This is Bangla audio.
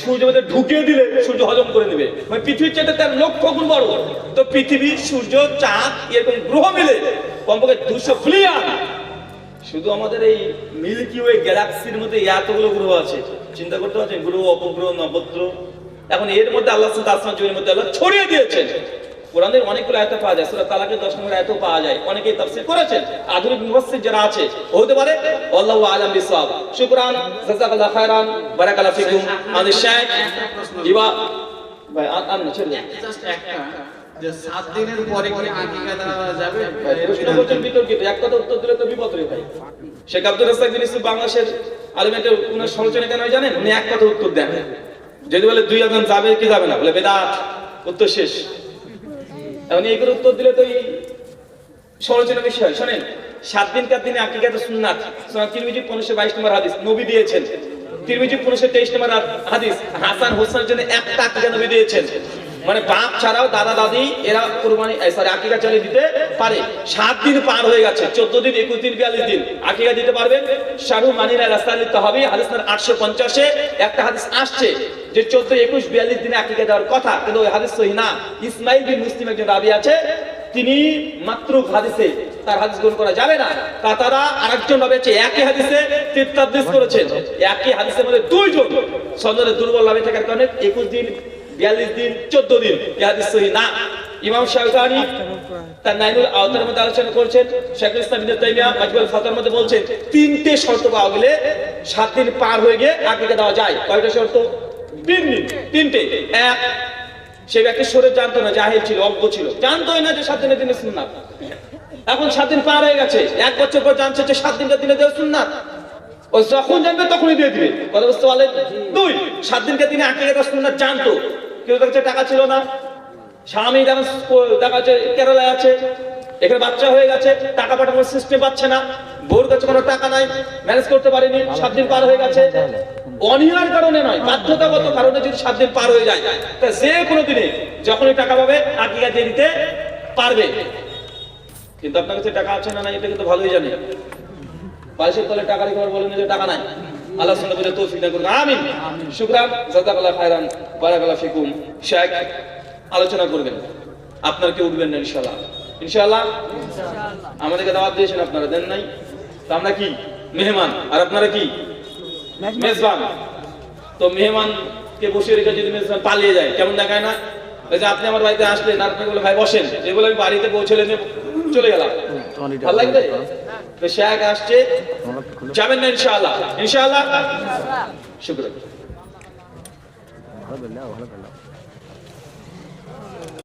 সূর্যের মধ্যে ঢুকিয়ে দিলে সূর্য হজম করে নেবে, মানে পৃথিবীর চাইতে 13 লক্ষ গুণ বড়। তো পৃথিবী, সূর্য, চাঁদ এরকম গ্রহ মিলে কমপক্ষে 200 বিলিয়ন। শুধু আমাদের এই মিল্কি ওয়ে গ্যালাক্সির মধ্যে এতগুলো গ্রহ আছে, চিন্তা করতে পারছেন? গ্রহ, অপগ্রহ, নক্ষত্র। এখন এর মধ্যে আল্লাহ আসমান জমির মধ্যে আল্লাহ ছড়িয়ে দিয়েছেন। কোরআনের অনেকগুলো আয়াত পাওয়া যায়, সূরা তালাকের 10 নম্বর আয়াতও পাওয়া যায়। অনেকেই তাফসীর করেছেন, আধুনিক মুফাসসির যারা আছে হতে পারে। আল্লাহু আ'লাম বিসওয়াব। শুকরান, জাযাকাল্লাহু খায়রান, বারাকাল্লাহু ফিকুম। আমাদের শেখ ইবা ভাই আন ছেড়ে জাস্ট একটা যে 7 দিনের পরে কি আকিকা দেওয়া যাবে? প্রশ্ন করছেন বিতর্কিত, এক কথা উত্তর দিলে তো বিপদ রে ভাই। শেখ আব্দুর রাজ্জাক বিন ইউসুফ বাংলাদেশের আলেমের উনার সমালোচনা কেন হয় জানেন? উনি এক কথা উত্তর দেন, যদি বলে 2 আযান যাবে কি যাবে না, বলে বেদাত, উত্তর শেষ। এখন এইগুলো উত্তর দিলে তো এই সমালোচনা বেশি হয়। শোনেন, 7 দিনকার দিনে আকিকা তো সুন্নাত। সুনান তিরমিজি 1522 নম্বর হাদিস নবী দিয়েছেন। তিরমিজি 1523 নম্বর হাদিস হাসান হোসেনের জন্য একটা আকিকা নবী দিয়েছেন। মানে বাপ ছাড়াও দাদা দাদি এরা কুরবানি আকিকা চালিয়ে দিতে পারে। 7 দিন পার হয়ে গেছে, 14 দিন, 21 দিন, 42 দিন আকিকা দিতে পারবেন। শাহরু মানিরা রাস্তায় তাহবি হাদিস নাম্বার 850 একটা হাদিস আসছে যে 14, 21, 42 দিনে আকিকা দেওয়ার কথা, কিন্তু ওই হাদিস সহিহ না। ইসমাইল বিন মুসলিম একজন রাবী আছে, তিনি মাত্রুক হাদিসে তার হাদিস গ্রহণ করা যাবে না। তারা আরেকজন রাবী আছে একই হাদিসে তাদলিস করেছেন। একই হাদিসের মধ্যে 2 জন সনদে দুর্বল রাবী থাকার কারণে 21 দিন, 42 দিন, 14 দিন এই হাদিস সহিহ না। ইমাম শাওকানি তার নাইনুল আওতার মধ্যে আলোচনা করেছেন। শাইখুল ইসলাম ইবনে তাইমিয়া মাজমুল ফাতাওয়ার মধ্যে বলছেন 3টে শর্ত পাওয়া গেলে 7 দিন পার হয়ে গিয়ে আকিকা দেওয়া যায়। কয়টা শর্ত? 3 দিন, 3টে। এক, সে ব্যক্তি শরীর জানতো না, জাহিল ছিল, অজ্ঞ ছিল, জানতোই না যে 7 দিনের দিনে সুন্নাত। এখন 7 দিন পার হয়ে গেছে, 1 বছর পর জানছে যে 7 দিনকার দিনে দেওয়া সুন্নাত। ও যখন জানবে তখনই দিয়ে দিবে। কথা বুঝতে পারলেন? 2, 7 দিনকার দিনে আকিকা দেওয়া সুন্নাত জানতো, কিন্তু তার কাছে টাকা ছিল না। স্বামী দেখা যাচ্ছে কেরালায় আছে, এখানে বাচ্চা হয়ে গেছে, টাকা পাঠানোর সিস্টেম পাচ্ছে না, বউর কাছে কোনো টাকা নাই, ম্যানেজ করতে পারেনি, 7 দিন পার হয়ে গেছে। অনিহার কারণে নয়, বাধ্যতাগত কারণে যদি 7 দিন পার হয়ে যায়, তা যে কোনো দিনে যখনই টাকা পাবে আকিকা দিয়ে দিতে পারবে। কিন্তু আপনার কাছে টাকা আছে না নাই এটা কিন্তু ভালোই জানে। পাশের তলে টাকা রেখে বলেন যে টাকা নাই। আল্লাহ সুবহানাহু ওয়া তাআলা তৌফিক দান করুন, আমিন। শুকরান, জাযাকাল্লাহু খায়রান, বারাকাল্লাহু ফিকুম। শেখ আলোচনা করবেন, আপনার কেউ উঠবেন না ইনশাআল্লাহ। ইনশাআল্লাহ আমাদেরকে দাওয়াত দিয়েছেন, আপনারা দেন নাই। তো আমরা কি মেহমান আর আপনারা কি মেজবান। তো মেহমানকে বসিয়ে রেখে যদি মেজবান পালিয়ে যায় কেমন দেখায় না? ওই যে আপনি আমার বাড়িতে আসলেন আর আপনি বলে ভাই বসেন, এই বলে আমি বাড়িতে পৌঁছে চলে গেলাম, ভালো লাগবে? তো শেখ আসছে, যাবেন না ইনশাআল্লাহ? ইনশাআল্লাহ। শুকরান।